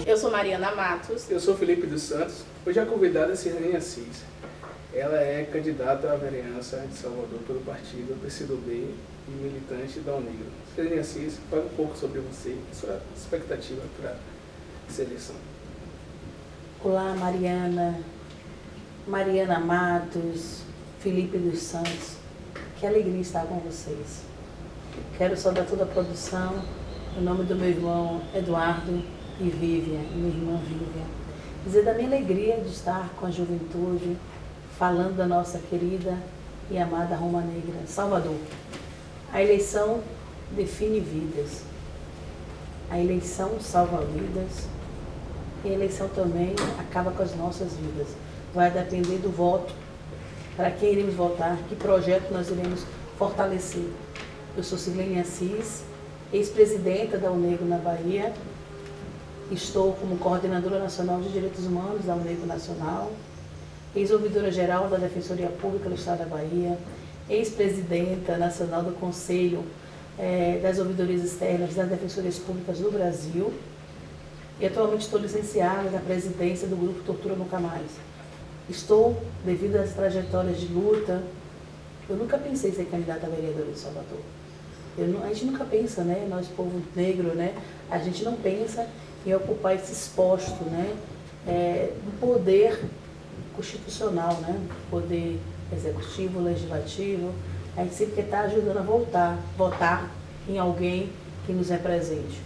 Eu sou Mariana Matos. Eu sou Felipe dos Santos. Hoje a convidada é Sirlene Assis. Ela é candidata à vereança de Salvador pelo partido PCdoB e militante da UNEGRO. Sirlene Assis, fale um pouco sobre você e sua expectativa para essa eleição. Olá, Mariana Matos, Felipe dos Santos. Que alegria estar com vocês. Quero saudar toda a produção, em nome do meu irmão Eduardo e Vivian, e minha irmã Vivian. Dizer da minha alegria de estar com a juventude, falando da nossa querida e amada Roma Negra, Salvador. A eleição define vidas. A eleição salva vidas. E a eleição também acaba com as nossas vidas. Vai depender do voto, para quem iremos votar, que projeto nós iremos fortalecer. Eu sou Sirlene Assis, ex-presidenta da UNEGRO na Bahia. Estou como coordenadora nacional de direitos humanos da UNEGRO Nacional, ex-ouvidora-geral da Defensoria Pública do Estado da Bahia, ex-presidenta nacional do Conselho das Ouvidorias Externas das Defensorias Públicas do Brasil e atualmente estou licenciada na presidência do Grupo Tortura Nunca Mais. Estou, devido às trajetórias de luta, eu nunca pensei em ser candidata a vereadora de Salvador. A gente nunca pensa, né? Nós, povo negro, né? A gente não pensa em ocupar esse posto, né? Do poder constitucional, né? Poder executivo, legislativo. A gente sempre quer estar ajudando a votar em alguém que nos represente.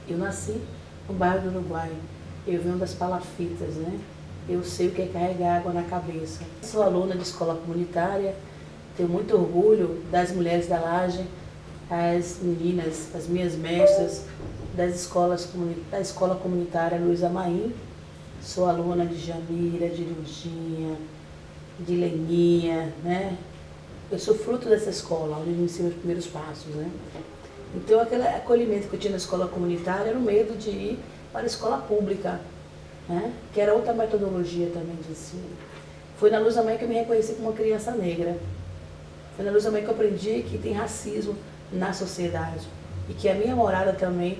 Eu nasci no bairro do Uruguai. Eu venho das palafitas, né? Eu sei o que é carregar água na cabeça. Sou aluna de escola comunitária, tenho muito orgulho das mulheres da Laje, as meninas, as minhas mestras da escola comunitária Luiza Maim. Sou aluna de Jamira, de Lurdinha, de Leninha, né? Eu sou fruto dessa escola, onde eu iniciei meus primeiros passos, né? Então, aquele acolhimento que eu tinha na escola comunitária era o medo de ir para a escola pública, né? Que era outra metodologia também de ensino. Foi na Luiza Maim que eu me reconheci como uma criança negra. Foi na Luiza Maim que eu aprendi que tem racismo na sociedade e que a minha morada também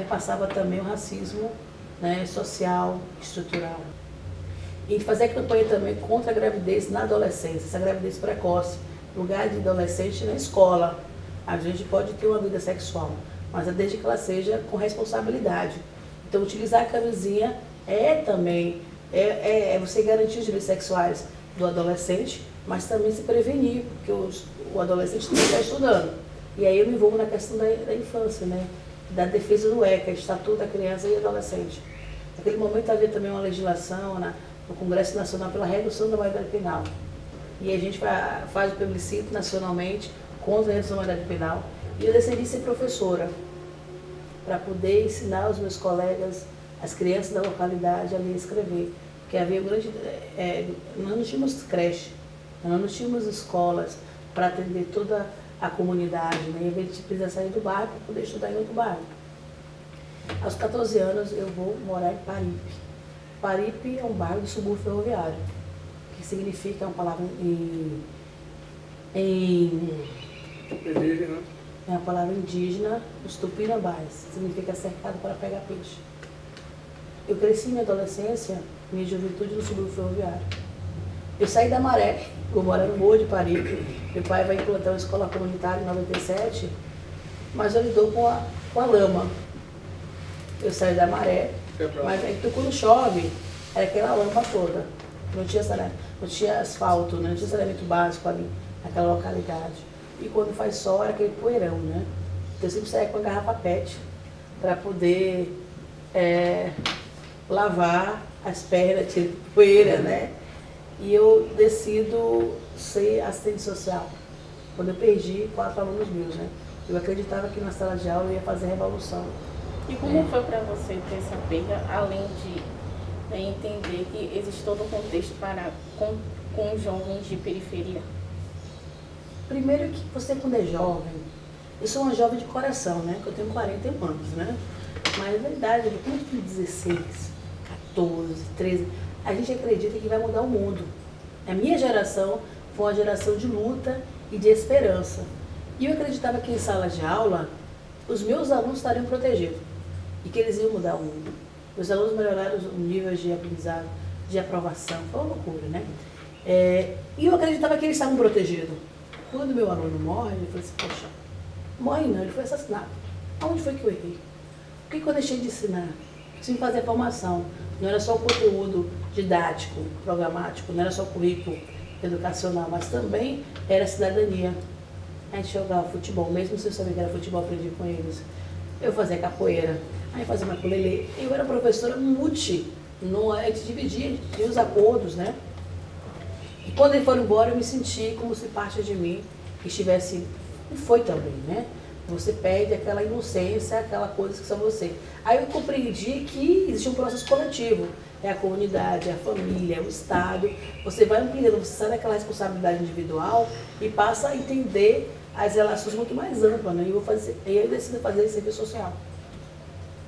passava também o racismo, né, social, estrutural. E fazer a campanha também contra a gravidez na adolescência, essa gravidez precoce, lugar de adolescente na escola. A gente pode ter uma vida sexual, mas desde que ela seja com responsabilidade. Então, utilizar a camisinha também você garantir os direitos sexuais do adolescente, mas também se prevenir, porque o adolescente também está estudando. E aí eu me envolvo na questão da infância, né? Da defesa do ECA, Estatuto da Criança e Adolescente. Naquele momento havia também uma legislação no Congresso Nacional pela redução da maioridade penal. E a gente faz o plebiscito nacionalmente contra a redução da maioridade penal. E eu decidi ser professora, para poder ensinar os meus colegas, as crianças da localidade, a ler e escrever. Porque havia um grande... nós não tínhamos creche, nós não tínhamos escolas para atender toda a comunidade, né? E a gente precisa sair do bairro para poder estudar em outro bairro. Aos 14 anos eu vou morar em Paripe. Paripe é um bairro do subúrbio ferroviário, que significa uma palavra é uma palavra indígena, os tupinambás, significa cercado para pegar peixe. Eu cresci minha adolescência, minha juventude no subúrbio ferroviário. Eu saí da Maré, vou morar no Morro de Paripe. Meu pai vai implantar uma escola comunitária em 97, mas eu lidou com a lama. Eu saí da Maré, mas aí quando chove, era aquela lama toda. Não tinha asfalto, né? Não tinha saneamento básico ali naquela localidade. E quando faz sol, era aquele poeirão, né? Então eu sempre saía com a garrafa PET para poder lavar as pernas, tirar poeira, né? E eu decido ser assistente social. Quando eu perdi 4 alunos meus, né? Eu acreditava que na sala de aula eu ia fazer revolução. E como foi para você ter essa perda, além de entender que existe todo um contexto com jovens de periferia? Primeiro que você, quando é jovem, eu sou uma jovem de coração, né? Que eu tenho 41 anos, né? Mas na verdade, depois de 16, 14, 13, a gente acredita que vai mudar o mundo. A minha geração foi uma geração de luta e de esperança. E eu acreditava que em sala de aula, os meus alunos estariam protegidos e que eles iam mudar o mundo. Os alunos melhoraram os níveis de aprendizado, de aprovação, foi uma loucura, né? E eu acreditava que eles estavam protegidos. Quando meu aluno morre, eu falei assim, poxa, morre não, ele foi assassinado. Aonde foi que eu errei? Por que eu deixei de ensinar? Sem fazer formação. Não era só o conteúdo didático, programático, não era só o currículo educacional, mas também era a cidadania. A gente jogava futebol, mesmo sem saber que era futebol, aprendi com eles. Eu fazia capoeira, aí fazia maculelê. Eu era professora multi, a gente dividia, tinha os acordos, né? E quando eles foram embora, eu me senti como se parte de mim estivesse... E foi também, né? Você perde aquela inocência, aquela coisa que são você. Aí eu compreendi que existe um processo coletivo. É a comunidade, é a família, é o Estado. Você vai aprendendo, você sai daquela responsabilidade individual e passa a entender as relações muito mais amplas, né? E eu decido fazer serviço social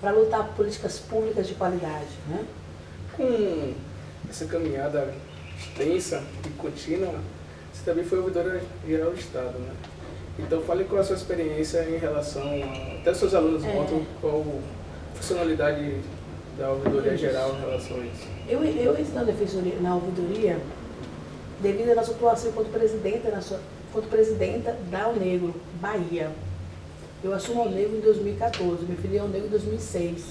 para lutar por políticas públicas de qualidade, né? Com essa caminhada extensa e contínua, você também foi ouvidora geral do Estado, né? Então fale qual a sua experiência em relação a... Até os seus alunos votam, qual a funcionalidade da ouvidoria geral em relação a isso? Eu entro na defensoria, na ouvidoria, devido à nossa atuação enquanto presidenta da Alnegro, Bahia. Eu assumo a Alnegro em 2014, me filiei ao Alnegro em 2006.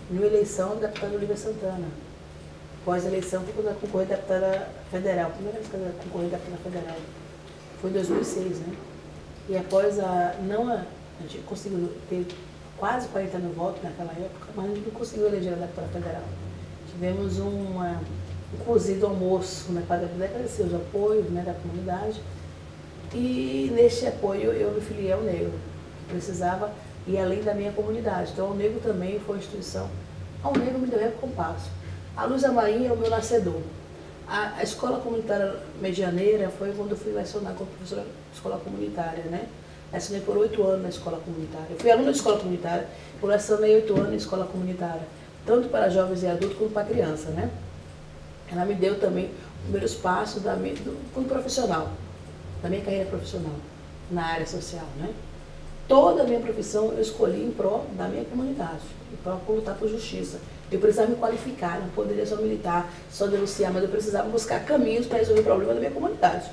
Numa eleição, deputada Olívia Santana. Após a eleição, fui quando eu concorri a deputada federal. Primeira vez que eu concorri a deputada federal. Foi em 2006, né? E após a gente conseguiu ter quase 40 mil votos naquela época, mas a gente não conseguiu eleger a deputada federal. Tivemos um cozido almoço, né, para agradecer os apoios, né, da comunidade. E neste apoio eu me filiei ao Negro, que precisava ir além da minha comunidade. Então o Negro também foi uma instituição. Ao Negro me deu recompasso. A Luz Marinha é o meu nascedor. A escola comunitária medianeira foi quando eu fui lecionar como professora de escola comunitária, né? Lecionei por 8 anos na escola comunitária. Eu fui aluna de escola comunitária, eu lecionei 8 anos em escola comunitária, tanto para jovens e adultos como para criança, né? Ela me deu também os primeiros passos como profissional, da minha carreira profissional, na área social, né? Toda a minha profissão eu escolhi em prol da minha comunidade, em prol de lutar por justiça. Eu precisava me qualificar, não poderia só militar, só denunciar, mas eu precisava buscar caminhos para resolver o problema da minha comunidade.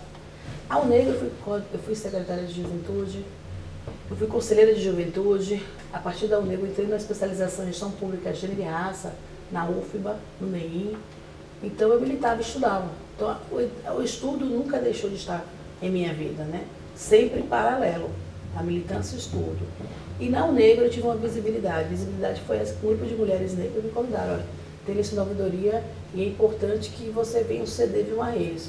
Ao Negro, eu fui secretária de juventude, eu fui conselheira de juventude. A partir da Negro, eu entrei na especialização em gestão pública, gênero e raça, na UFBA, no NEIM. Então eu militava e estudava. Então o estudo nunca deixou de estar em minha vida, né? Sempre em paralelo, a militância e o estudo. E na Negro eu tive uma visibilidade. Visibilidade foi esse grupo de mulheres negras que me convidaram. Olha, tem isso na ouvidoria e é importante que você venha ceder Vilma Reis.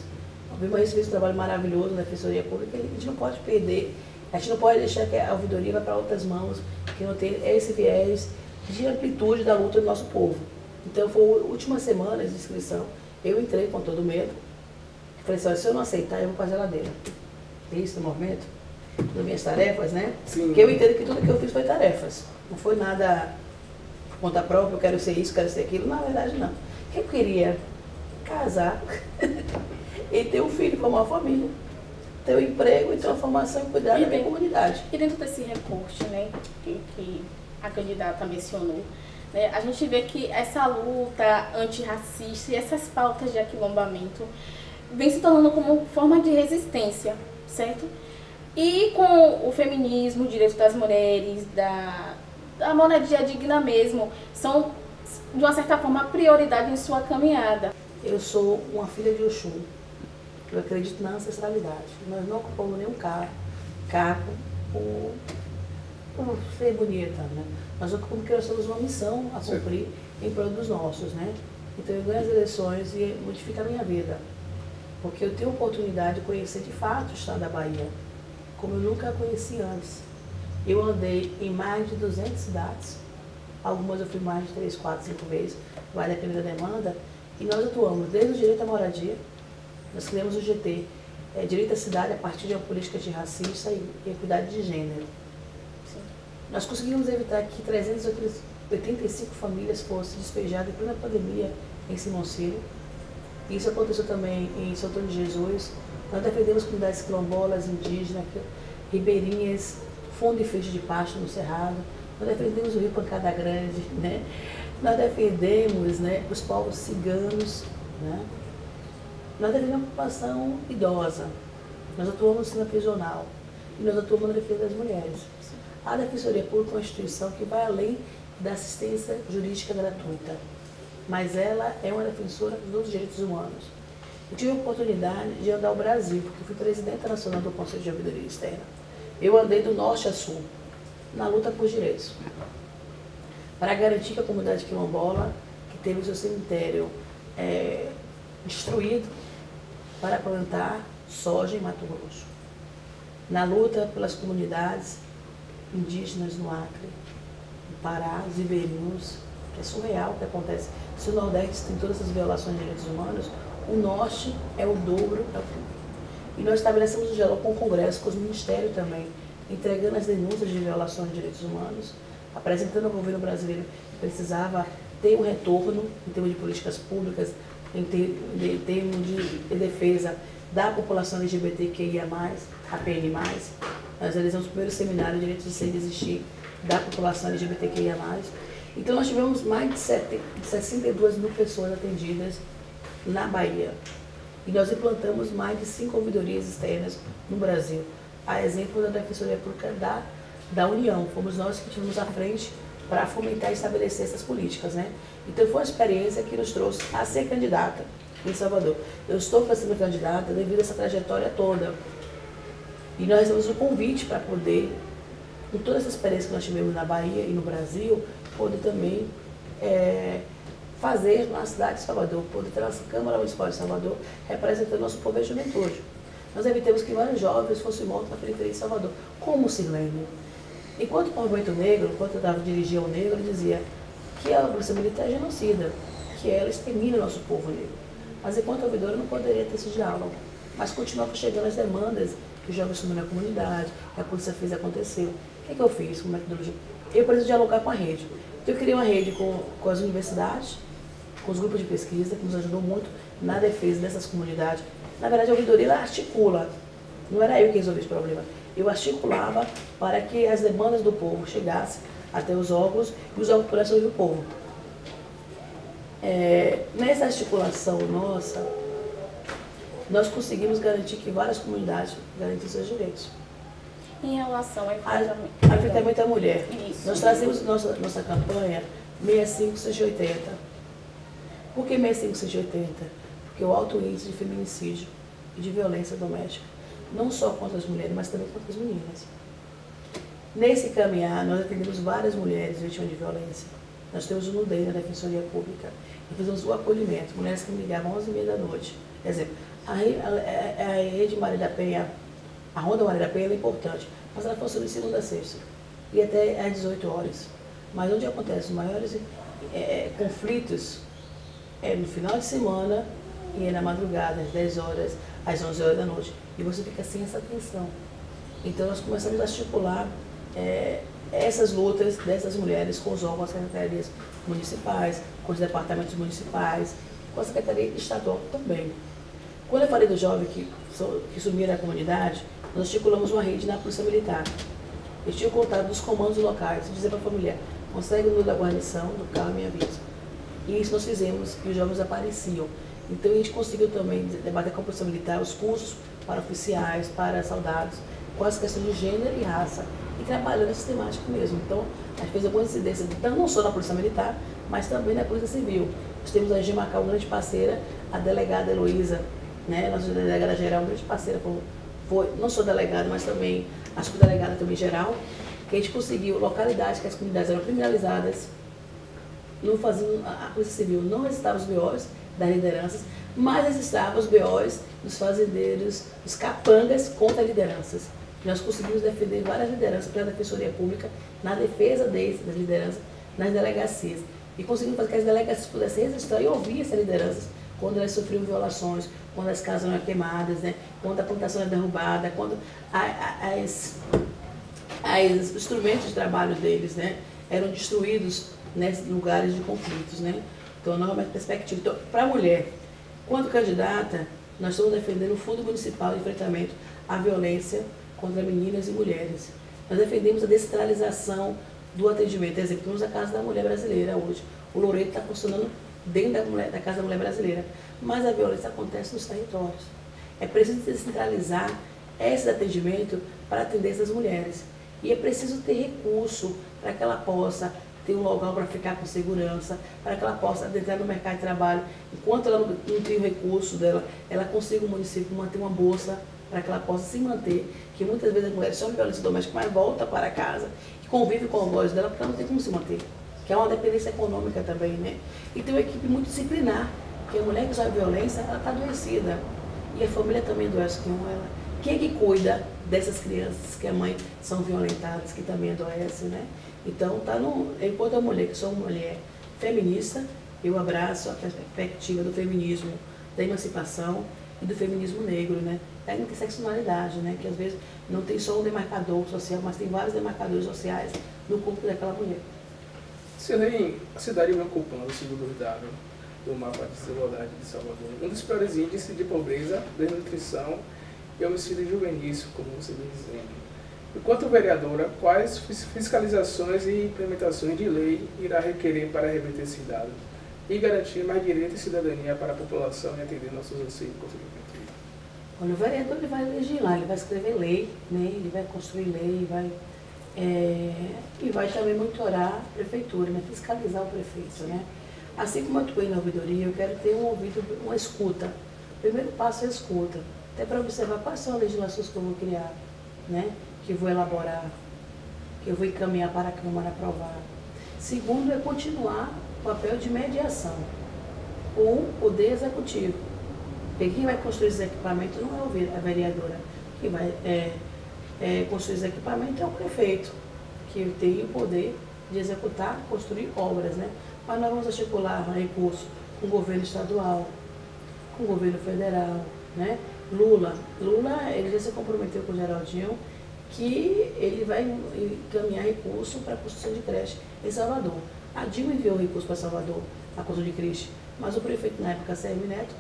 A Vilma Reis fez um trabalho maravilhoso na Defensoria Pública e a gente não pode perder. A gente não pode deixar que a ouvidoria vá para outras mãos, que não tem esse viés de amplitude da luta do nosso povo. Então foi a última semana de inscrição. Eu entrei com todo medo. Falei assim, olha, se eu não aceitar, eu vou para a geladeira. É isso no momento? Das minhas tarefas, né? Sim. Porque eu entendo que tudo que eu fiz foi tarefas. Não foi nada por conta própria, eu quero ser isso, quero ser aquilo. Na verdade, não. Eu queria casar e ter um filho, formar uma família, ter um emprego e ter uma formação e cuidar da minha comunidade. E dentro desse recorte, né, que a candidata mencionou, né, a gente vê que essa luta antirracista e essas pautas de aquilombamento vem se tornando como forma de resistência, certo? E com o feminismo, o direito das mulheres, da moradia digna mesmo, são, de uma certa forma, prioridade em sua caminhada. Eu sou uma filha de Oxum. Eu acredito na ancestralidade. Nós não ocupamos nenhum cargo por ser bonita, né? Nós ocupamos porque nós temos uma missão a cumprir em prol dos nossos, né? Então eu ganho as eleições e modifico a minha vida. Porque eu tenho a oportunidade de conhecer de fato o estado da Bahia, como eu nunca a conheci antes. Eu andei em mais de 200 cidades, algumas eu fui mais de 3, 4, 5 vezes, vai depender da demanda, e nós atuamos desde o direito à moradia, nós criamos o GT, Direito à Cidade a partir de uma política antirracista e equidade de gênero. Sim. Nós conseguimos evitar que 385 famílias fossem despejadas em plena pandemia em Simonceiro. Isso aconteceu também em São Antônio de Jesus. Nós defendemos comunidades quilombolas, indígenas, ribeirinhas, fundo e frente de pasto no Cerrado. Nós defendemos o Rio Pancada Grande, né? Nós defendemos, né, os povos ciganos, né? Nós defendemos a população idosa. Nós atuamos no sistema prisional e nós atuamos na defesa das mulheres. A Defensoria Pública é uma instituição que vai além da assistência jurídica gratuita, mas ela é uma defensora dos direitos humanos. Eu tive a oportunidade de andar o Brasil, porque fui presidenta nacional do Conselho de Ouvidoria Externa. Eu andei do norte a sul, na luta por direitos, para garantir que a comunidade quilombola, que teve o seu cemitério destruído, para plantar soja em Mato Grosso. Na luta pelas comunidades indígenas no Acre, no Pará, os ribeirinhos, que é surreal o que acontece. Se o Nordeste tem todas essas violações de direitos humanos, o Norte é o dobro, é o triplo. E nós estabelecemos um diálogo com o Congresso, com os ministérios também, entregando as denúncias de violações de direitos humanos, apresentando ao governo brasileiro que precisava ter um retorno em termos de políticas públicas, em termos de defesa da população LGBTQIA+, APN+. Nós realizamos o primeiro seminário de direitos de ser e de existir da população LGBTQIA+. Então nós tivemos mais de 62 mil pessoas atendidas na Bahia. E nós implantamos mais de 5 ouvidorias externas no Brasil. A exemplo da Defensoria Pública da União. Fomos nós que tivemos à frente para fomentar e estabelecer essas políticas, né? Então foi uma experiência que nos trouxe a ser candidata em Salvador. Eu estou para ser candidata devido a essa trajetória toda. E nós recebemos um convite para poder, com toda essa experiência que nós tivemos na Bahia e no Brasil, poder também fazer na cidade de Salvador, poder ter a nossa Câmara Municipal de Salvador representando o nosso povo e a juventude. Nós evitamos que vários jovens fossem mortos na periferia de Salvador, como o Silênio. Enquanto o movimento negro, enquanto eu dirigia ao negro, ele dizia que a polícia militar é genocida, que ela extermina o nosso povo negro. Mas enquanto ouvidora eu não poderia ter esse diálogo. Mas continuava chegando as demandas que os jovens sumiram na comunidade, que a polícia fez e aconteceu. O que eu fiz com metodologia? Eu preciso dialogar com a rede. Então eu criei uma rede com as universidades, com os grupos de pesquisa, que nos ajudou muito na defesa dessas comunidades. Na verdade, a ouvidoria ela articula. Não era eu que resolvia esse problema. Eu articulava para que as demandas do povo chegassem até os órgãos e os órgãos pudessem ouvir o povo. Nessa articulação nossa, nós conseguimos garantir que várias comunidades garantissem seus direitos. Em relação ao enfrentamento à mulher, isso. Nós trazemos nossa campanha 65680. Por que 65680? Porque o alto índice de feminicídio e de violência doméstica, não só contra as mulheres, mas também contra as meninas. Nesse caminhar, nós atendemos várias mulheres vítimas de violência. Nós temos o NUDEI na Defensoria Pública e fizemos o acolhimento. Mulheres que me ligavam às 11h30 da noite. Quer dizer, a rede Maria da Penha, a Ronda Maria da Penha é importante, mas ela funciona de segunda a sexta e até às 18 horas. Mas onde acontecem os maiores conflitos é no final de semana e é na madrugada, às 10 horas, às 11 horas da noite. E você fica sem essa atenção. Então nós começamos a articular essas lutas dessas mulheres com os órgãos, com as secretarias municipais, com os departamentos municipais, com a Secretaria Estadual também. Quando eu falei do jovem que sumiram na comunidade, nós articulamos uma rede na Polícia Militar. Eu tinha o contato dos comandos locais, dizer para a família, consegue o número da guarnição, do carro, me avisa. E isso nós fizemos e os jovens apareciam. Então a gente conseguiu também debater com a Polícia Militar os cursos para oficiais, para soldados, com as questões de gênero e raça, e trabalhando essa temática mesmo. Então, a gente fez algumas incidências, não só na Polícia Militar, mas também na Polícia Civil. Nós temos a GMACA, uma grande parceira, a delegada Heloísa, né, nossa delegada geral, uma grande parceira, foi não só delegada, mas também a subdelegada também geral, que a gente conseguiu localidades que as comunidades eram criminalizadas, não faziam, a Polícia Civil não registrava os BOs das lideranças, mas registrava os BOs dos fazendeiros, dos capangas contra lideranças. Nós conseguimos defender várias lideranças pela Defensoria Pública na defesa das lideranças nas delegacias. E conseguimos fazer que as delegacias pudessem registrar e ouvir essas lideranças quando elas sofriam violações, quando as casas eram queimadas, né? Quando a plantação era derrubada, quando os instrumentos de trabalho deles, né, eram destruídos nesses lugares de conflitos, né? Então, novamente, perspectiva. Então, para a mulher, quando candidata, nós estamos defendendo o Fundo Municipal de Enfrentamento à Violência contra meninas e mulheres. Nós defendemos a descentralização do atendimento. Por exemplo, temos a Casa da Mulher Brasileira hoje. O Loreto está funcionando dentro da Casa da Mulher Brasileira. Mas a violência acontece nos territórios. É preciso descentralizar esse atendimento para atender essas mulheres. E é preciso ter recurso para que ela possa ter um local para ficar com segurança, para que ela possa entrar no mercado de trabalho. Enquanto ela não tem o recurso dela, ela consiga o município manter uma bolsa para que ela possa se manter. Que muitas vezes as mulheres são violência doméstica, mas volta para casa e convive com a voz dela porque ela não tem como se manter. Que é uma dependência econômica também, né? E tem uma equipe muito disciplinar, porque a mulher que sofre violência, ela está adoecida. E a família também adoece com ela. Quem é que cuida dessas crianças que a mãe são violentadas, que também adoecem, né? Então, enquanto a mulher, que sou uma mulher feminista, eu abraço a perspectiva do feminismo, da emancipação e do feminismo negro, né? Da interseccionalidade, né? Que às vezes não tem só um demarcador social, mas tem vários demarcadores sociais no corpo daquela mulher. Sirlene, a cidade vem ocupando, segundo os dados do mapa de desigualdade de Salvador, um dos piores índices de pobreza, desnutrição e homicídio juvenis, como você vem dizendo. Enquanto vereadora, quais fiscalizações e implementações de lei irá requerer para reverter esse dado e garantir mais direito e cidadania para a população e atender nossos anseios de juventude? Olha, o vereador ele vai legislar, ele vai escrever lei, né? Ele vai construir lei, e vai também monitorar a prefeitura, né? Fiscalizar o prefeito, né? Assim como eu atuei na ouvidoria, eu quero ter um ouvido, uma escuta. O primeiro passo é a escuta, até para observar quais são as legislações que eu vou criar, né? Que eu vou elaborar, que eu vou encaminhar para a Câmara aprovar. Segundo é continuar o papel de mediação com o poder executivo. Porque quem vai construir esses equipamentos não é a vereadora. Quem vai construir esses equipamentos é o prefeito, que tem o poder de executar, construir obras, né? Mas nós vamos articular recursos com o governo estadual, com o governo federal, né? Lula, ele já se comprometeu com o Geraldinho que ele vai encaminhar recurso para a construção de creche em Salvador. A Dilma enviou recurso para Salvador, a construção de creche, mas o prefeito na época, Sérgio Neto,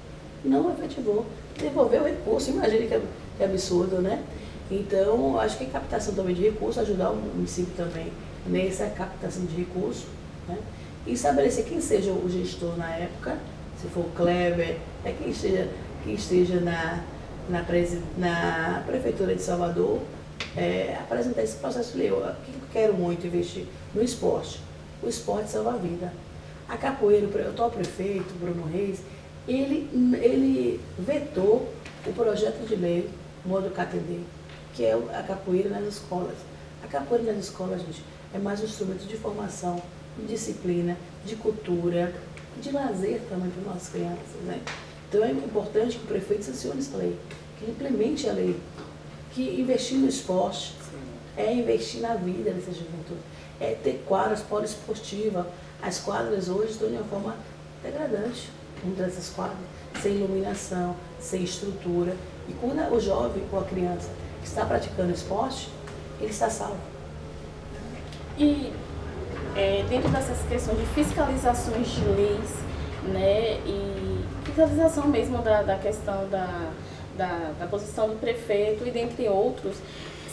não efetivou, devolveu o recurso. Imagine que absurdo, né? Então, acho que a captação também de recursos, ajudar o município também nessa captação de recursos, né? E estabelecer quem seja o gestor na época, se for o Kleber, quem esteja na Prefeitura de Salvador, apresentar esse processo de lei. O que eu quero muito investir no esporte? O esporte salva a vida. A capoeira, o atual prefeito, Bruno Reis, ele vetou o projeto de lei Modo Catendê, que é a capoeira nas escolas. A capoeira nas escolas, gente, é mais um instrumento de formação, de disciplina, de cultura, de lazer também para as nossas crianças, né? Então é importante que o prefeito sancione essa lei, que ele implemente a lei, que investir no esporte é investir na vida dessa juventude, é ter quadras poliesportivas. As quadras hoje estão de uma forma degradante, muitas dessas quadras, sem iluminação, sem estrutura. E quando o jovem ou a criança que está praticando esporte, ele está salvo. E dentro dessas questões de fiscalizações de leis, né, e fiscalização mesmo da questão da posição do prefeito e dentre outros,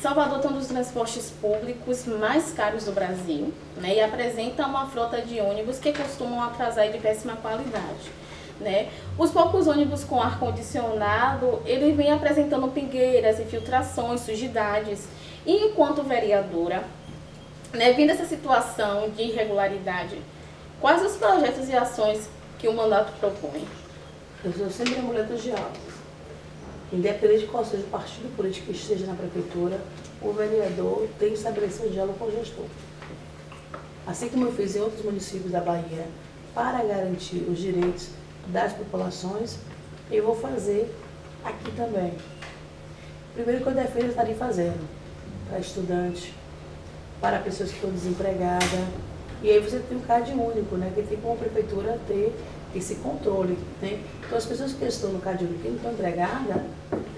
Salvador tem um dos transportes públicos mais caros do Brasil, né, e apresenta uma frota de ônibus que costumam atrasar e de péssima qualidade, né. Os poucos ônibus com ar-condicionado, ele vem apresentando pingueiras, infiltrações, sujidades. E enquanto vereadora, né, vindo essa situação de irregularidade, quais os projetos e ações que o mandato propõe? Eu sou sempre a mulher dos diálogos. Independente de qual seja o partido político que esteja na prefeitura, o vereador tem que estabelecer um diálogo com o gestor. Assim como eu fiz em outros municípios da Bahia, para garantir os direitos das populações, eu vou fazer aqui também. Primeiro que eu defendo, eu estaria fazendo para estudante, para pessoas que estão desempregadas. E aí você tem um CAD único, né? Que tem como a prefeitura ter esse controle, né? Então as pessoas que estão no CAD único e não estão empregadas,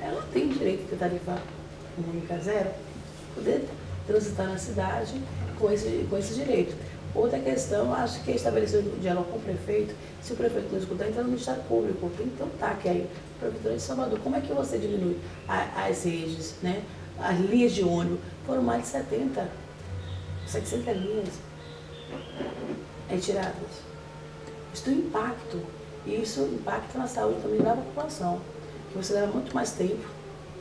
ela tem direito de tarifa única zero, poder transitar na cidade com esse direito. Outra questão, acho que é estabelecer um diálogo com o prefeito. Se o prefeito não escutar, entra no Ministério Público, tem que ter um TAC aí. Prefeitura de Salvador, como é que você diminui as redes, né? as linhas de ônibus, foram mais de 700 linhas retiradas. Isso tem um impacto, e isso impacta na saúde também da população, que você leva muito mais tempo,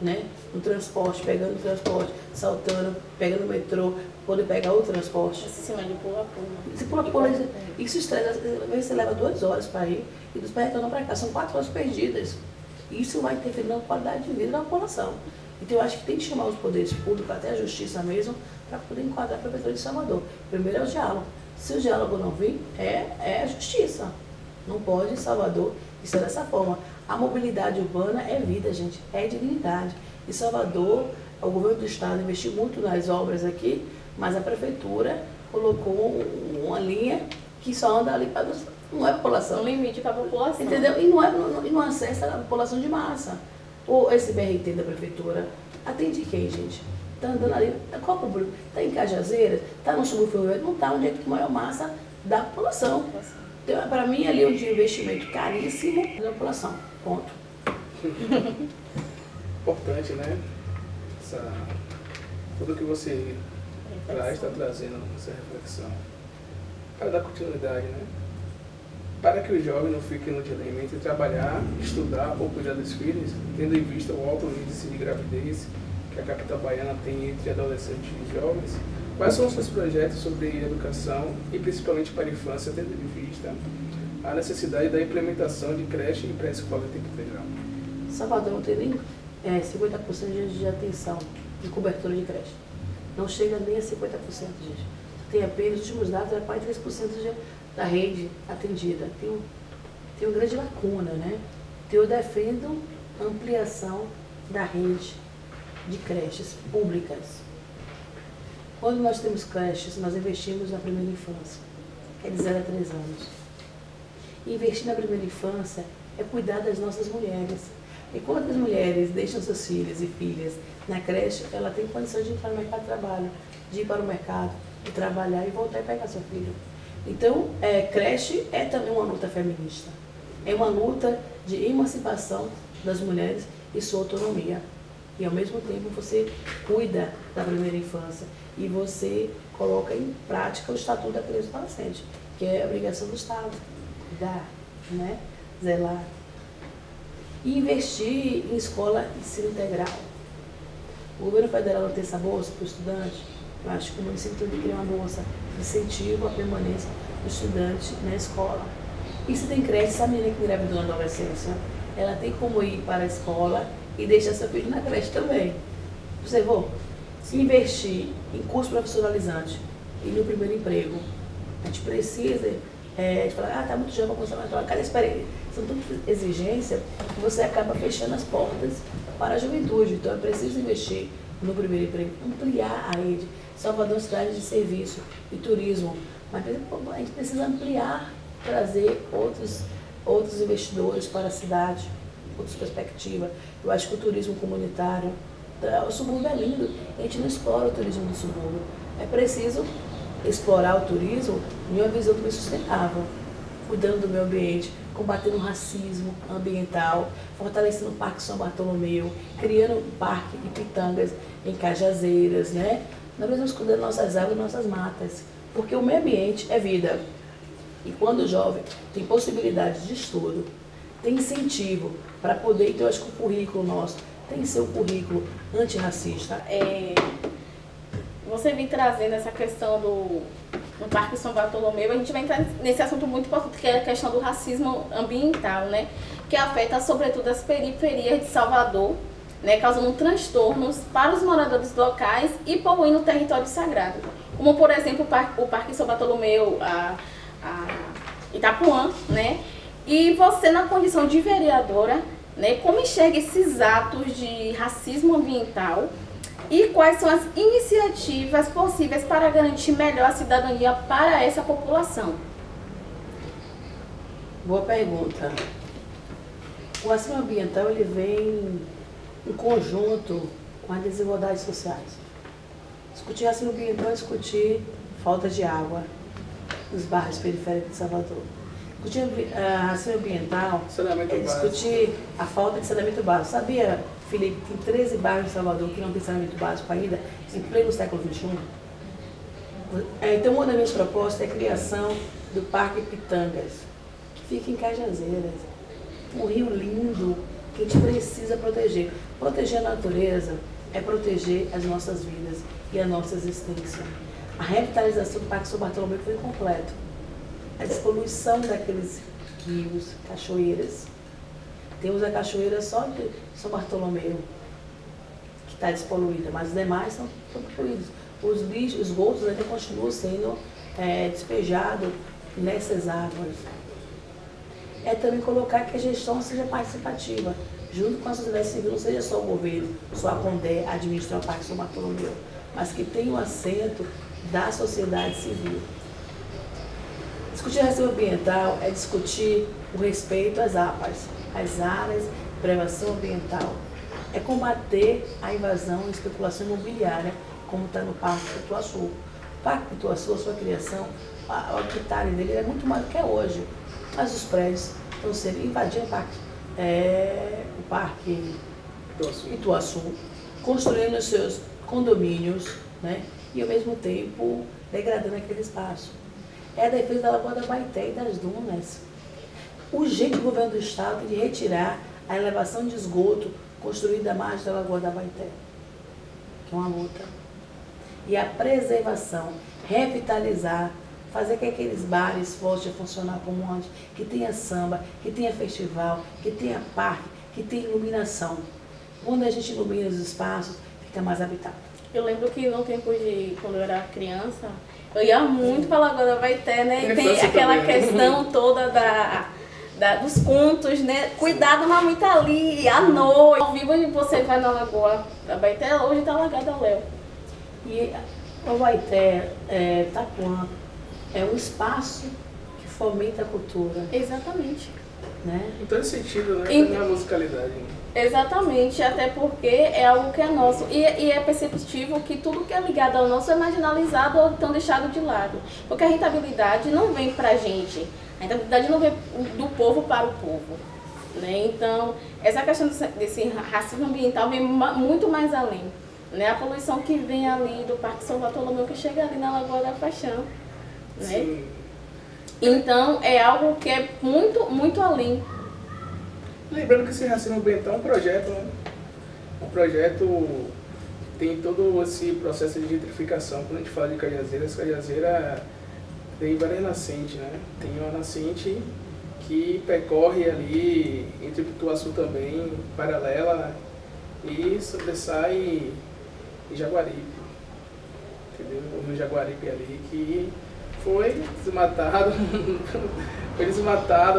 né, no transporte, pegando o transporte, saltando, pegando o metrô, poder pegar o transporte. Esse sistema de pula-pula. Se pula-pula, isso estressa, às vezes você leva 2 horas para ir e depois retornar para cá, são 4 horas perdidas. Isso vai interferir na qualidade de vida da população. Então eu acho que tem que chamar os poderes públicos, até a justiça mesmo, para poder enquadrar a Prefeitura de Salvador. Primeiro é o diálogo. Se o diálogo não vir, é a justiça. Não pode em Salvador isso é dessa forma. A mobilidade urbana é vida, gente, é dignidade. Em Salvador, o governo do estado investiu muito nas obras aqui, mas a prefeitura colocou uma linha que só anda ali para não é população. Um limite para a população. Entendeu? E não acessa a população de massa. Ou esse BRT da prefeitura atende quem, gente? Está andando ali, qual é o problema? Está em Cajazeiras? Está no subúrbio? Não está onde é que a maior massa da população. Então, para mim, ali é um investimento caríssimo da população. Ponto. Importante, né? Tudo que você está trazendo essa reflexão. Para dar continuidade, né? Para que o jovem não fique no dilema entre trabalhar, estudar ou cuidar dos filhos, tendo em vista o alto índice de gravidez que a capital baiana tem entre adolescentes e jovens, quais são os seus projetos sobre educação e principalmente para a infância, tendo em vista a necessidade da implementação de creche e pré-escola em tempo integral? Salvador não tem nem 50% de atenção de cobertura de creche. Não chega nem a 50%, gente. Tem apenas, os últimos dados, é quase 3% da rede atendida. Tem uma grande lacuna, né? Então eu defendo a ampliação da rede de creches públicas. Quando nós temos creches, nós investimos na primeira infância, que é de 0 a 3 anos. E investir na primeira infância é cuidar das nossas mulheres. E quando as mulheres deixam seus filhos e filhas na creche, ela tem condição de entrar no mercado de trabalho, de ir para o mercado, de trabalhar e voltar e pegar seu filho. Então, creche é também uma luta feminista. É uma luta de emancipação das mulheres e sua autonomia. E, ao mesmo tempo, você cuida da primeira infância e você coloca em prática o Estatuto da Criança e do Adolescente, que é a obrigação do Estado, cuidar, né? Zelar. E investir em escola de ensino integral. O governo federal não tem essa bolsa para o estudante. Eu acho que o município tem que criar uma bolsa de incentivo à permanência do estudante na escola. E se tem creche, essa menina que engravidou na adolescência, ela tem como ir para a escola e deixar seu filho na creche também. Observou? Investir em curso profissionalizante e no primeiro emprego. A gente precisa de falar, tá muito jovem para começar a trabalhar. Cada experiência. São tantas exigências que você acaba fechando as portas para a juventude. Então é preciso investir no primeiro emprego, ampliar a rede. Salvador é uma cidade de serviço e turismo, mas a gente precisa ampliar, trazer outros investidores para a cidade, outras perspectivas. Eu acho que o turismo comunitário, o subúrbio é lindo, a gente não explora o turismo do subúrbio. É preciso explorar o turismo em uma visão também sustentável, cuidando do meio ambiente, combatendo o racismo ambiental, fortalecendo o Parque São Bartolomeu, criando um parque de pitangas em Cajazeiras, né? Nós estamos cuidando nossas águas e nossas matas, porque o meio ambiente é vida. E quando o jovem tem possibilidade de estudo, tem incentivo para poder, então eu acho que o currículo nosso tem que ser um currículo antirracista. Você vem trazendo essa questão do Parque São Bartolomeu, a gente vai entrar nesse assunto muito importante, que é a questão do racismo ambiental, né? Que afeta sobretudo as periferias de Salvador, né? Causando transtornos para os moradores locais e poluindo o território sagrado. Como, por exemplo, o Parque São Bartolomeu, a Itapuã, né? E você, na condição de vereadora, né? Como enxerga esses atos de racismo ambiental? E quais são as iniciativas possíveis para garantir melhor a cidadania para essa população? Boa pergunta. O racismo ambiental ele vem em conjunto com as desigualdades sociais. Discutir racismo ambiental é discutir falta de água nos bairros periféricos de Salvador. Discutir racismo ambiental é discutir a falta de saneamento básico. Sabia, Felipe, tem 13 bairros em Salvador que não tem saneamento básico ainda, em pleno século XXI. Então, uma das minhas propostas é a criação do Parque Pitangas, que fica em Cajazeiras. Um rio lindo que a gente precisa proteger. Proteger a natureza é proteger as nossas vidas e a nossa existência. A revitalização do Parque São Bartolomeu foi completa. A despoluição daqueles rios, cachoeiras. Temos a cachoeira só de São Bartolomeu, que está despoluída, mas os demais são poluídos. Os lixos, os esgotos ainda continuam sendo despejados nessas águas. É também colocar que a gestão seja participativa, junto com a sociedade civil, não seja só o governo, só a Condé administra o Parque São Bartolomeu, mas que tenha o assento da sociedade civil. Discutir racismo ambiental é discutir o respeito às APAs, às áreas de prevenção ambiental. É combater a invasão e especulação imobiliária, como está no Parque Pituaçu. O Parque Pituaçu, a sua criação, o habitat dele é muito mais do que é hoje. Mas os prédios estão sendo invadindo o Parque Pituaçu, construindo os seus condomínios, né? E ao mesmo tempo degradando aquele espaço. É a defesa da Lagoa da Abaeté e das dunas. Urgente o governo do estado de retirar a elevação de esgoto construída à margem da Lagoa da Abaeté, que é uma luta. E a preservação, revitalizar, fazer que aqueles bares voltem a funcionar como antes, que tenha samba, que tenha festival, que tenha parque, que tenha iluminação. Quando a gente ilumina os espaços, fica mais habitado. Eu lembro que no tempo de quando eu era criança, eu ia muito para a Lagoa da Abaeté, né? E tem aquela questão toda dos contos, né? Cuidado, mamãe tá ali, à noite. Ao vivo você vai na Lagoa da Abaeté, hoje tá alagada ao léu. E o Abaeté, Itapuã, é um espaço que fomenta a cultura. Exatamente. Né? Em todo sentido, né? Na musicalidade. Exatamente, até porque é algo que é nosso. E é perceptível que tudo que é ligado ao nosso é marginalizado ou então deixado de lado. Porque a rentabilidade não vem pra gente. A rentabilidade não vem do povo para o povo. Né? Então, essa questão desse racismo ambiental vem muito mais além. Né? A poluição que vem ali do Parque São Bartolomeu, que chega ali na Lagoa da Paixão. Né? Sim. Então, é algo que é muito, muito além. Lembrando que esse racismo ambiental é um projeto, né? Um projeto tem todo esse processo de gentrificação. Quando a gente fala de Cajazeira tem várias nascentes, né? Tem uma nascente que percorre ali entre Pituaçu também, paralela, e sobressai em Jaguaribe. Entendeu? O Rio Jaguaribe ali, que foi desmatado,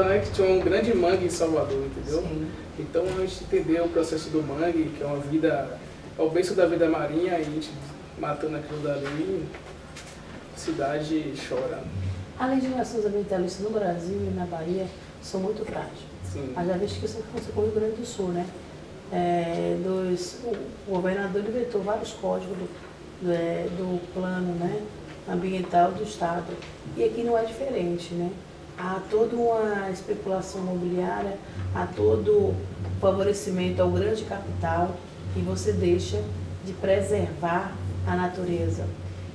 né? Que tinha um grande mangue em Salvador, entendeu? Sim. Então a gente entendeu o processo do mangue, que é uma vida, é o berço da vida marinha, e a gente matando aquilo dali, a cidade chora. As legislações ambientalistas no Brasil e na Bahia são muito frágeis. Sim. Mas já visto que isso aconteceu com o Rio Grande do Sul, né? O governador inventou vários códigos do plano, né, ambiental do Estado. E aqui não é diferente, né? Há toda uma especulação imobiliária, há todo favorecimento ao grande capital e você deixa de preservar a natureza.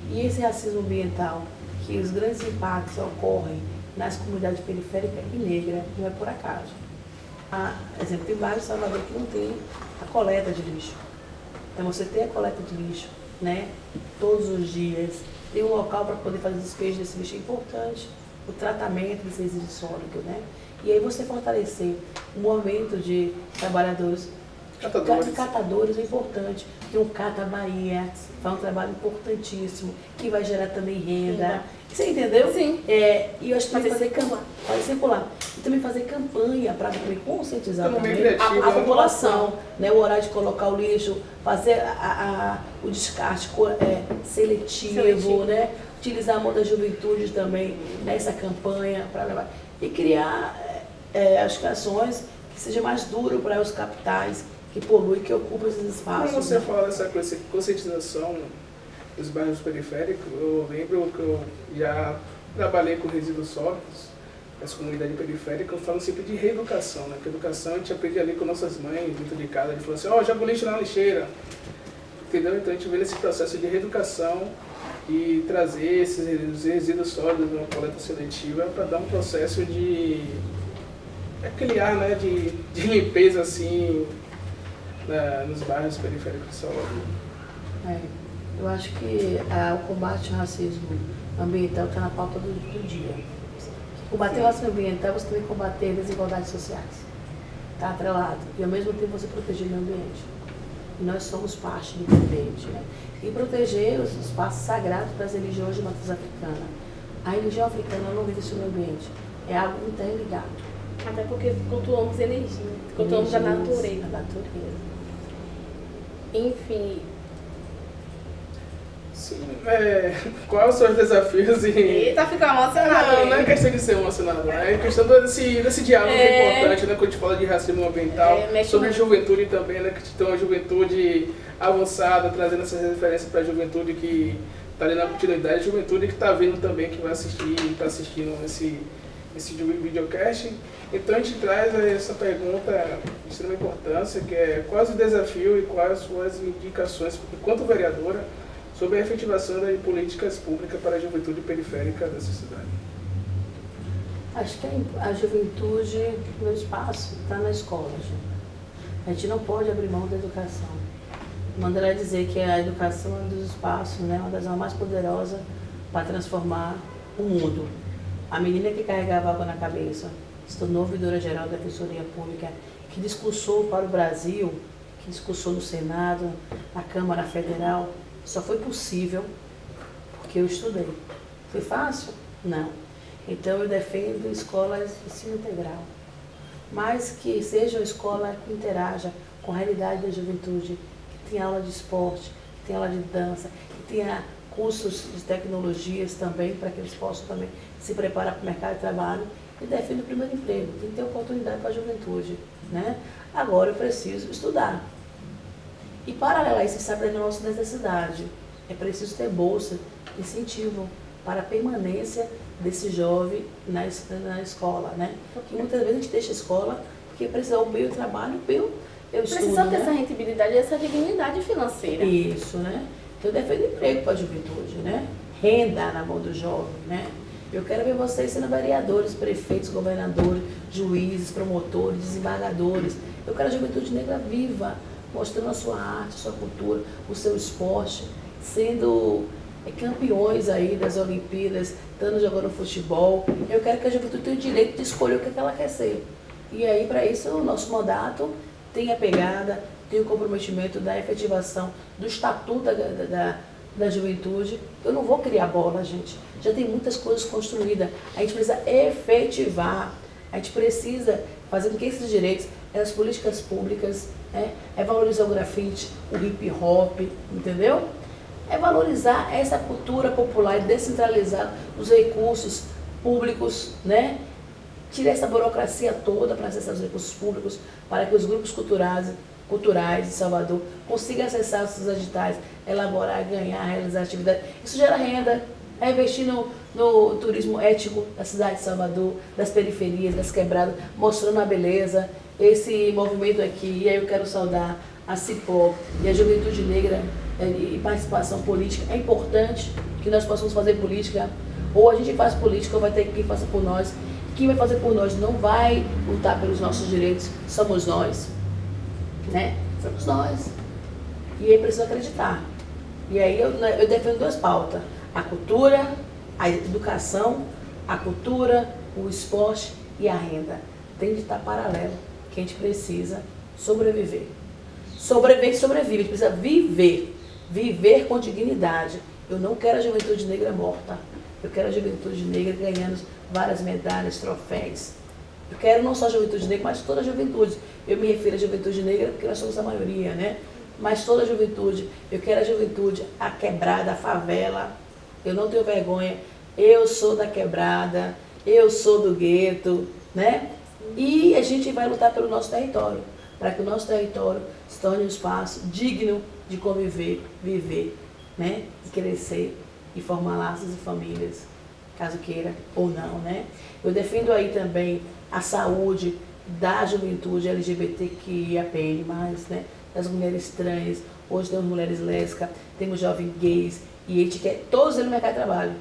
E esse racismo ambiental, que os grandes impactos ocorrem nas comunidades periféricas e negras, não é por acaso. Por exemplo, tem bairros em Salvador que não tem a coleta de lixo. Então você tem a coleta de lixo, né, todos os dias, tem um local para poder fazer despejo desse lixo é importante, o tratamento desse resíduo sólido, né? E aí você fortalecer o movimento de trabalhadores, catadores é importante. Tem o Cata Bahia, faz um trabalho importantíssimo, que vai gerar também renda. Você entendeu? Sim. E eu acho que fazer campanha, pode circular. E também fazer campanha para também conscientizar também a população, né? O horário de colocar o lixo, fazer o descarte seletivo, né? Utilizar a mão da juventude também nessa campanha para levar. E criar acho que ações que sejam mais duras para os capitais que poluem, que ocupam esses espaços. Quando você fala dessa conscientização dos bairros periféricos, eu lembro que eu já trabalhei com resíduos sólidos, essa comunidade periférica, eu falo sempre de reeducação, né? Porque educação a gente aprende ali com nossas mães, dentro de casa, a gente fala assim, ó, joga o lixo na lixeira, entendeu? Então a gente vê nesse processo de reeducação e trazer esses resíduos sólidos numa coleta seletiva para dar um processo de aquele ar, né, de limpeza assim nos bairros periféricos de Salvador. Eu acho que o combate ao racismo ambiental está na pauta do dia. Combater o racismo ambiental, você também combater desigualdades sociais. Está atrelado. E ao mesmo tempo você proteger o meio ambiente. E nós somos parte do meio ambiente. Né? E proteger os espaços sagrados das religiões de matriz africana. A religião africana não vive no meio ambiente. É algo interligado. Até porque cultuamos energia, cultuamos a natureza. Enfim. Sim, quais são os desafios e... Eita, fica emocionado. Não é questão de ser emocionado, né? É questão desse diálogo que é importante, né? Quando a gente fala de racismo ambiental, sobre juventude também, né? Que tem uma juventude avançada, trazendo essas referências para a juventude que está ali na continuidade, a juventude que está vindo também, que vai assistir, está assistindo esse videocast. Então a gente traz essa pergunta de extrema importância, que é quais o desafio e quais as suas indicações, enquanto vereadora, sobre a efetivação de políticas públicas para a juventude periférica dessa cidade. Acho que a juventude, no espaço, está na escola, gente. A gente não pode abrir mão da educação. Mandará dizer que a educação é um dos espaços, né, uma das armas mais poderosas para transformar o mundo. A menina que carregava água na cabeça se tornou ouvidora geral da Defensoria Pública, que discursou para o Brasil, que discursou no Senado, na Câmara Federal. Só foi possível porque eu estudei. Foi fácil? Não. Então eu defendo escolas de ensino integral, mas que seja uma escola que interaja com a realidade da juventude, que tenha aula de esporte, que tenha aula de dança, que tenha cursos de tecnologias também, para que eles possam também se preparar para o mercado de trabalho. E defendo o primeiro emprego, tem que ter oportunidade para a juventude, né? Agora eu preciso estudar. E paralelo a isso, sabe da nossa necessidade. É preciso ter bolsa, incentivo para a permanência desse jovem na escola, né? Porque muitas vezes a gente deixa a escola porque precisa o meu trabalho, eu estudo. Precisa ter né? essa rentabilidade e essa dignidade financeira. Isso, né? Então eu defendo emprego para a juventude, né? Renda na mão do jovem, né? Eu quero ver vocês sendo vereadores, prefeitos, governadores, juízes, promotores, desembargadores. Eu quero a juventude negra viva, mostrando a sua arte, a sua cultura, o seu esporte, sendo campeões aí das Olimpíadas, estando jogando futebol. Eu quero que a juventude tenha o direito de escolher o que ela quer ser. E aí, para isso, o nosso mandato tem a pegada, tem o comprometimento da efetivação do Estatuto da Juventude. Eu não vou criar bola, gente. Já tem muitas coisas construídas. A gente precisa efetivar. A gente precisa fazer com que esses direitos, as políticas públicas, é valorizar o grafite, o hip hop, entendeu? É valorizar essa cultura popular e descentralizar os recursos públicos, né? Tirar essa burocracia toda para acessar os recursos públicos, para que os grupos culturais de Salvador consigam acessar os seus editais, elaborar, ganhar, realizar atividades. Isso gera renda, é investir no turismo ético da cidade de Salvador, das periferias, das quebradas, mostrando a beleza, esse movimento aqui. E aí eu quero saudar a Cipó e a Juventude Negra e participação política. É importante que nós possamos fazer política, ou a gente faz política ou vai ter quem faça por nós. Quem vai fazer por nós não vai lutar pelos nossos direitos, somos nós, né? Somos nós. E aí precisa acreditar. E aí eu defendo duas pautas: a cultura, a educação, a cultura, o esporte e a renda. Tem de estar paralelo, que a gente precisa sobreviver. Sobreviver e sobrevive, a gente precisa viver. Viver com dignidade. Eu não quero a juventude negra morta. Eu quero a juventude negra ganhando várias medalhas, troféus. Eu quero não só a juventude negra, mas toda a juventude. Eu me refiro à juventude negra porque nós somos a maioria, né? Mas toda a juventude. Eu quero a juventude, a quebrada, a favela. Eu não tenho vergonha. Eu sou da quebrada, eu sou do gueto, né? E a gente vai lutar pelo nosso território, para que o nosso território se torne um espaço digno de conviver, viver, né? E crescer e formar laços e famílias. caso queira ou não, né? Eu defendo aí também a saúde da juventude LGBTQIAPN+, né? Das mulheres trans, hoje temos mulheres lésbicas, temos jovens gays, e a gente quer todos eles no mercado de trabalho.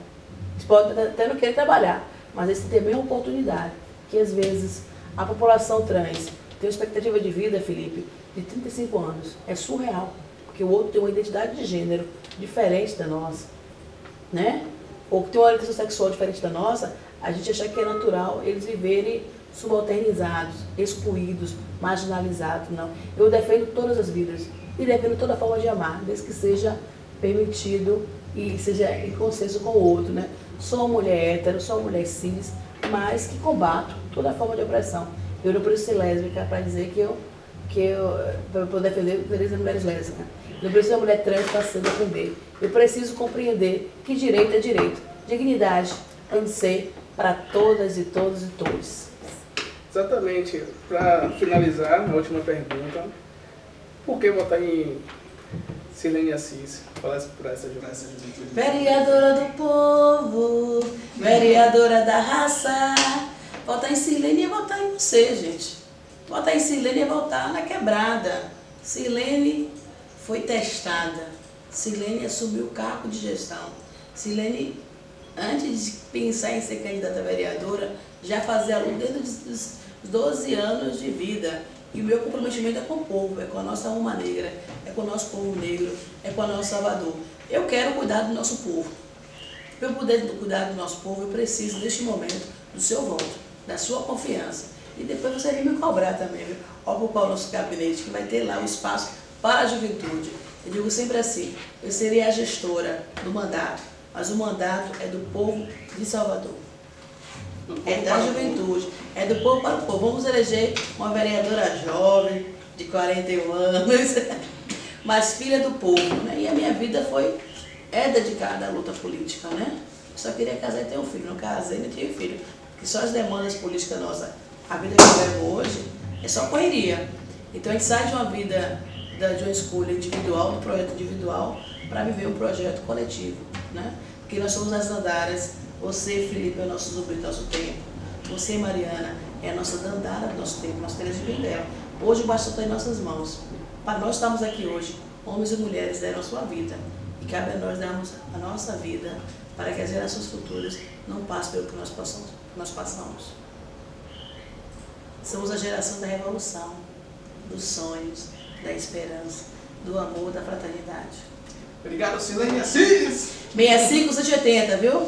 Eles podem até não querer trabalhar, mas eles têm a mesma oportunidade, que às vezes a população trans tem uma expectativa de vida, Felipe, de 35 anos. É surreal, porque o outro tem uma identidade de gênero diferente da nossa, né? Ou que tem uma orientação sexual diferente da nossa, a gente acha que é natural eles viverem subalternizados, excluídos, marginalizados. Não. Eu defendo todas as vidas e defendo toda forma de amar, desde que seja permitido e seja em consenso com o outro, né? Sou uma mulher hétero, sou uma mulher cis, mas que combato toda forma de opressão. Eu não preciso ser lésbica para dizer para poder defender as mulheres lésbicas. Eu não preciso ser uma mulher trans para se defender. Eu preciso compreender que direito é direito. Dignidade tem de ser para todas e todos e todos. Exatamente. Para finalizar, a última pergunta. Por que votar em Sirlene Assis? Falar para essa juventude. Vereadora do povo, vereadora da raça. Votar em Sirlene é votar em você, gente. Votar em Sirlene é votar na quebrada. Sirlene foi testada. Sirlene assumiu o cargo de gestão. Sirlene, antes de pensar em ser candidata a vereadora, já fazia luta desde os 12 anos de vida. E o meu comprometimento é com o povo, é com a nossa alma negra, é com o nosso povo negro, é com o nosso Salvador. Eu quero cuidar do nosso povo. Para eu poder cuidar do nosso povo, eu preciso, neste momento, do seu voto, da sua confiança. E depois você vem me cobrar também, viu? Ocupar o nosso gabinete, que vai ter lá um espaço para a juventude. Eu digo sempre assim, eu seria a gestora do mandato, mas o mandato é do povo de Salvador. É da juventude, é do povo para o povo. Vamos eleger uma vereadora jovem, de 41 anos, mas filha do povo, né? E a minha vida é dedicada à luta política, né? Eu só queria casar e ter um filho, não casei nem tive filho, porque só as demandas políticas nossas, a vida que eu levo hoje, é só correria. Então a gente sai de uma vida, de uma escolha individual, do projeto individual, para viver um projeto coletivo, né? Porque nós somos as andaras. Você, Felipe, é o nosso zumbi do nosso tempo. Você, Mariana, é a nossa dandara do nosso tempo, nós teremos de bem dela. Hoje o bastão está em nossas mãos. Para nós estarmos aqui hoje, homens e mulheres deram a sua vida. E cabe a nós darmos a nossa vida para que as gerações futuras não passem pelo que nós passamos. Somos a geração da revolução, dos sonhos, da esperança, do amor, da fraternidade. Obrigado, Sirlene Assis! 65, 180, viu?